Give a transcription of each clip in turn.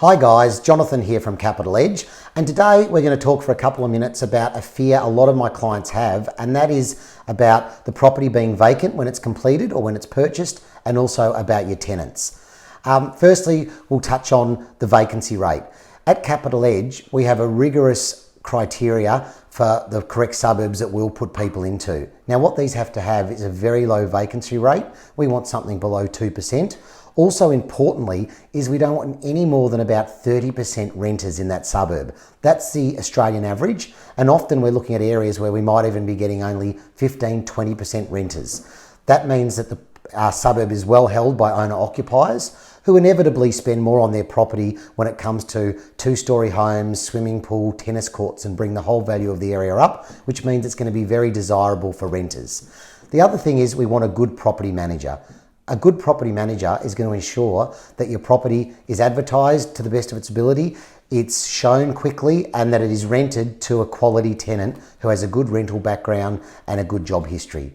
Hi guys, Jonathan here from Capital Edge, and today we're going to talk for a couple of minutes about a fear a lot of my clients have, and that is about the property being vacant when it's completed or when it's purchased, and also about your tenants. Firstly, we'll touch on the vacancy rate. At Capital Edge, we have a rigorous criteria for the correct suburbs that we'll put people into. Now, what these have to have is a very low vacancy rate. We want something below 2%. Also importantly is we don't want any more than about 30% renters in that suburb. That's the Australian average, and often we're looking at areas where we might even be getting only 15-20% renters. That means that our suburb is well held by owner-occupiers who inevitably spend more on their property when it comes to two-storey homes, swimming pool, tennis courts, and bring the whole value of the area up, which means it's going to be very desirable for renters. The other thing is we want a good property manager. A good property manager is going to ensure that your property is advertised to the best of its ability, it's shown quickly, and that it is rented to a quality tenant who has a good rental background and a good job history.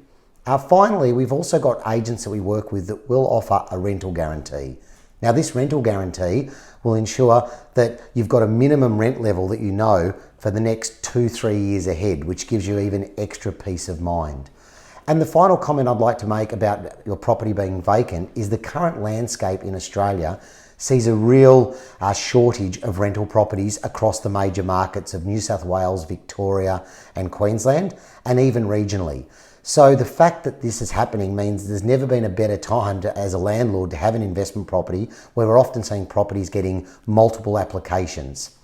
Finally, we've also got agents that we work with that will offer a rental guarantee. Now, this rental guarantee will ensure that you've got a minimum rent level that you know for the next 2-3 years ahead, which gives you even extra peace of mind. And the final comment I'd like to make about your property being vacant is the current landscape in Australia sees a real shortage of rental properties across the major markets of New South Wales, Victoria and Queensland, and even regionally. So the fact that this is happening means there's never been a better time as a landlord to have an investment property where we're often seeing properties getting multiple applications.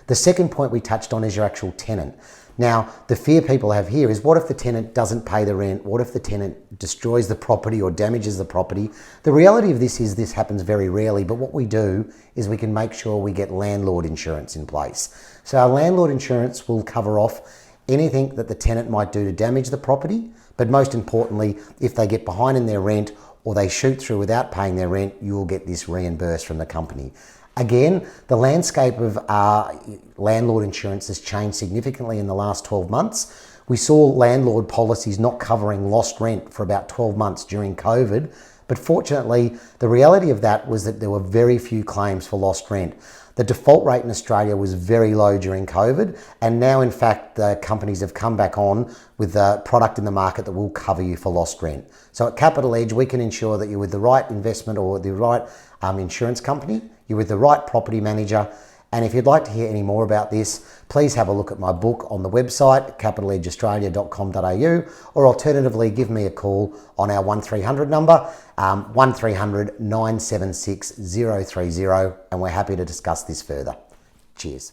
The second point we touched on is your actual tenant. Now, the fear people have here is what if the tenant doesn't pay the rent? What if the tenant destroys the property or damages the property? The reality of this is this happens very rarely, but what we do is we can make sure we get landlord insurance in place. So our landlord insurance will cover off anything that the tenant might do to damage the property, but most importantly, if they get behind in their rent or they shoot through without paying their rent, you will get this reimbursed from the company. Again, the landscape of landlord insurance has changed significantly in the last 12 months. We saw landlord policies not covering lost rent for about 12 months during COVID, but fortunately, the reality of that was that there were very few claims for lost rent. The default rate in Australia was very low during COVID, and now in fact the companies have come back on with a product in the market that will cover you for lost rent. So at Capital Edge, we can ensure that you're with the right investment or the right insurance company, you're with the right property manager. And if you'd like to hear any more about this, please have a look at my book on the website, capitaledgeaustralia.com.au, or alternatively, give me a call on our 1300 number, 1300 976 030, and we're happy to discuss this further. Cheers.